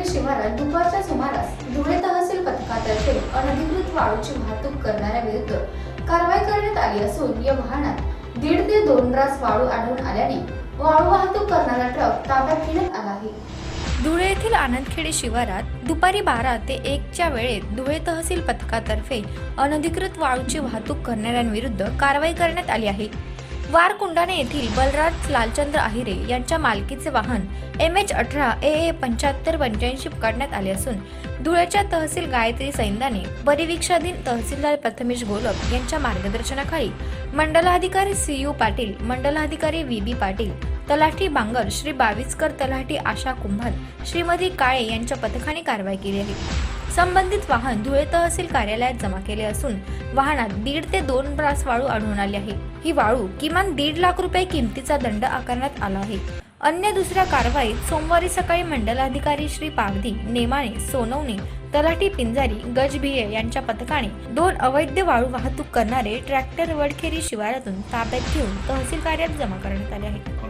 शिवारात दुपारच्या सुमारास धुळे तहसील पथकातर्फे अनधिकृत वाळूची वाहतूक करणाऱ्याविरुद्ध कारवाई करण्यात आली असून या वाहनात 1.5 ते 2 ब्रास वाळू आढळून आल्याने वाळू वाहतूक करणारा ट्रक ताब्यात घेण्यात आला आहे। धुळे येथील आनंदखेडे शिवारात दुपारी 12 ते 1 च्या वेळेत धुळे तहसील पथकातर्फे अनधिकृत वाळूची वाहतूक करणाऱ्यांविरुद्ध कारवाई करण्यात आली आहे। वारकुंडाणे येथील बलराज लालचंद्र आहिरे यांच्या मालकीचे वाहन MH18 AA 7585 पकडण्यात आले असून धुळेच्या तहसील गायत्री सैंदाने परिवीक्षाधीन तहसीलदार प्रथमेश गोलप यांच्या मार्गदर्शनाखाली मंडलाधिकारी CU पाटील, मंडलाधिकारी VB पाटील, तलाठी बांगर श्री बाविस्कर, तलाठी आशा कुंभार, श्रीमती काळे यांच्या पथकाने कारवाई केली आहे। संबंधित वाहन धुळे तहसील कार्यालयात जमा केले असून वाहनात 1.5 ते 2 ब्रास वाळू आढळून आली आहे। ही वाळू किमान 1.5 लाख रुपये किमतीचा दंड आकारण्यात आला आहे। अन्य दुसऱ्या कारवाईत सोमवारी सकाळी मंडलाधिकारी श्री पागदी, नेमाणे, सोनवणे, तलाठी पिंजारी, गजभिये यांच्या पथकाने 2 अवैध वाळू वाहतूक करणारे ट्रॅक्टर वडखेरी शिवारातून ताब्यात घेऊन तहसील कार्यालयात जमा करण्यात आले आहे।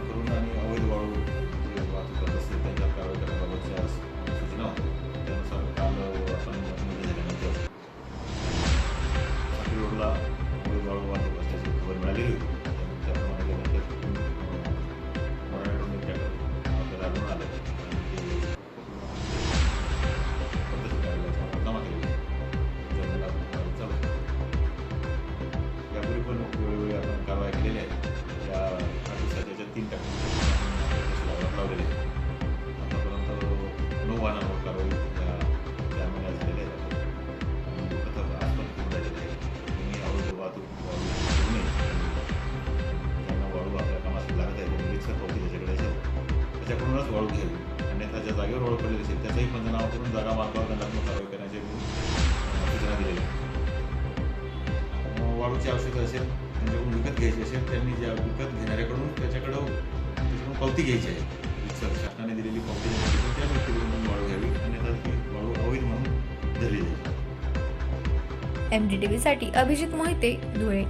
कारवाई केलेली आहे। त्या दिवसाच्या 3 टक्के लावलेले आहे। आतापर्यंत 9 वाहनांवर कारवाई त्या महिन्यात झालेली आहे आणि पथक आजपर्यंत झालेले आहे। तुम्ही अवैध वाहतूक करू नये, ज्यांना वाळू आपल्या कामासाठी लागत आहे त्यांनी रिक्षा पावती त्याच्याकडे असेल त्याच्याकडूनच वाळू घ्यावी, अन्यथा ज्या जागेवर वाळू पडलेली असेल त्याचाही पंचनामा करून जागा मार्गावर त्यांना कारवाई करण्याची सूचना दिलेली आहे। वाळूची आवश्यकता असेल, त्यांच्याकडून विकत घ्यायची असेल, त्यांनी ज्या विकत घेणाऱ्याकडून त्याच्याकडून पावती घ्यायची आहे। शासनाने दिलेली पावती त्या व्यक्तीकडून वाळू घ्यावी, अन्यथा ती वाळू अवैध म्हणून धरली जाईल। MDTV साठी अभिजित मोहिते, धुळे।